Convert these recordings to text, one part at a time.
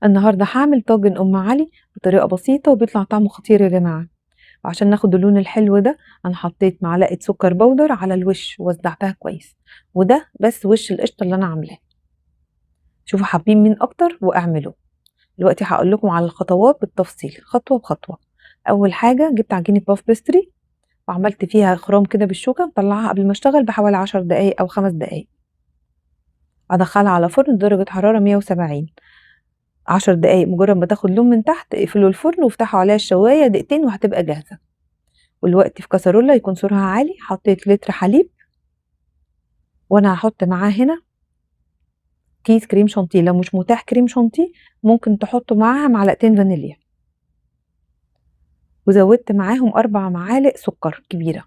النهارده هاعمل طاجن أم علي بطريقة بسيطة وبيطلع طعمه خطير يا جماعة. وعشان ناخد اللون الحلو ده أنا حطيت معلقة سكر بودر على الوش ووزعتها كويس، وده بس وش القشطة اللي أنا عاملاه. شوفوا حابين مين أكتر واعملوا. دلوقتي هقول لكم على الخطوات بالتفصيل خطوة بخطوة. أول حاجة جبت عجينة باف بيستري وعملت فيها خرام كده بالشوكة، مطلعها قبل ما اشتغل بحوالي 10 دقايق أو 5 دقايق. أدخلها على فرن درجة حرارة 170. 10 دقايق، مجرد ما تاخد لون من تحت اقفلوا الفرن وافتحوا عليها الشواية دقيقتين وهتبقى جاهزة. والوقت في كسرولة يكون سورها عالي حطيت لتر حليب، وانا هحط معاه هنا كيس كريم شانتيه. لو مش متاح كريم شانتيه ممكن تحطوا معاها معلقتين فانيليا، وزودت معاهم 4 معالق سكر كبيرة.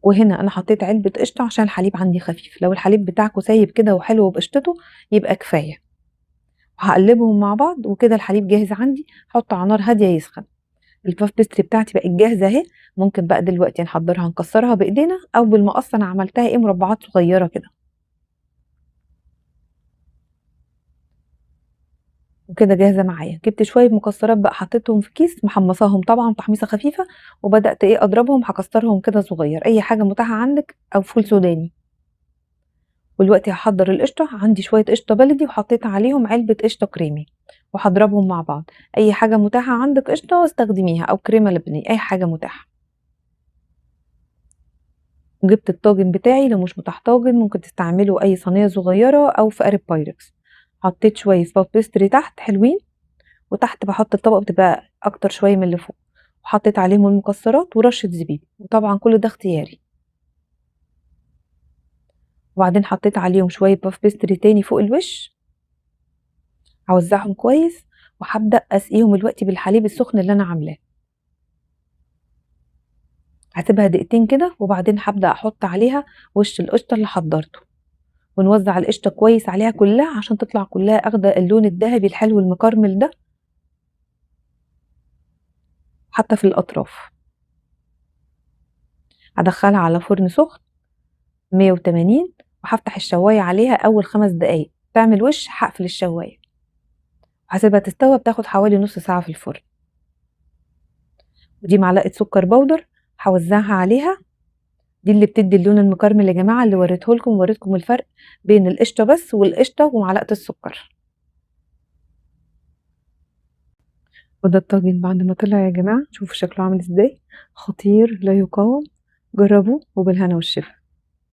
وهنا انا حطيت علبة قشطة عشان الحليب عندي خفيف، لو الحليب بتاعكم سايب كده وحلو بقشطته يبقى كفاية. وهقلبهم مع بعض وكده الحليب جاهز عندي. حطه على نار هادية يسخن. الباف بيستري بتاعتي بقت جاهزة اهي. ممكن بقى دلوقتي نحضرها نكسرها بايدينا او بالمقص، انا عملتها ايه مربعات صغيرة كده. وكده جاهزة معايا. جبت شوية مكسرات بقى حطيتهم في كيس محمصاهم طبعا تحميصة خفيفة، وبدأت ايه اضربهم هكسرهم كده صغير، اي حاجة متاحة عندك او فول سوداني. ودلوقتي هحضر القشطة. عندي شوية قشطة بلدي وحطيت عليهم علبة قشطة كريمي وهضربهم مع بعض. اي حاجة متاحة عندك قشطة استخدميها او كريمة لبني، اي حاجة متاحة. وجبت الطاجن بتاعي، لو مش متاح طاجن ممكن تستعملوا اي صينية صغيرة او في قارب بايركس. حطيت شوية باف بيستري تحت حلوين، وتحت بحط الطبق بتبقى اكتر شوية من اللي فوق، وحطيت عليهم المكسرات ورشة زبيب، وطبعا كل ده اختياري. وبعدين حطيت عليهم شوية باف بيستري تاني فوق الوش. هوزعهم كويس وهبدأ اسقيهم دلوقتي بالحليب السخن اللي انا عاملاه. هسيبها دقيقتين كده وبعدين هبدأ احط عليها وش القشطة اللي حضرته، ونوزع القشطة كويس عليها كلها عشان تطلع كلها اخدة اللون الذهبي الحلو المكرمل ده، حتى في الأطراف. هدخلها على فرن سخن 180، وهفتح الشواية عليها أول 5 دقايق. تعمل وش هقفل الشواية وهسيبها تستوى، بتاخد حوالي نص ساعة في الفرن. ودي معلقة سكر بودر هوزعها عليها، دي اللي بتدي اللون المكرمل يا جماعة، اللي وريتكم الفرق بين القشطة بس والقشطة ومعلقة السكر. وده الطاجن بعد ما طلع يا جماعة، شوفوا شكله عامل ازاي، خطير لا يقاوم. جربوه وبالهنا والشفا.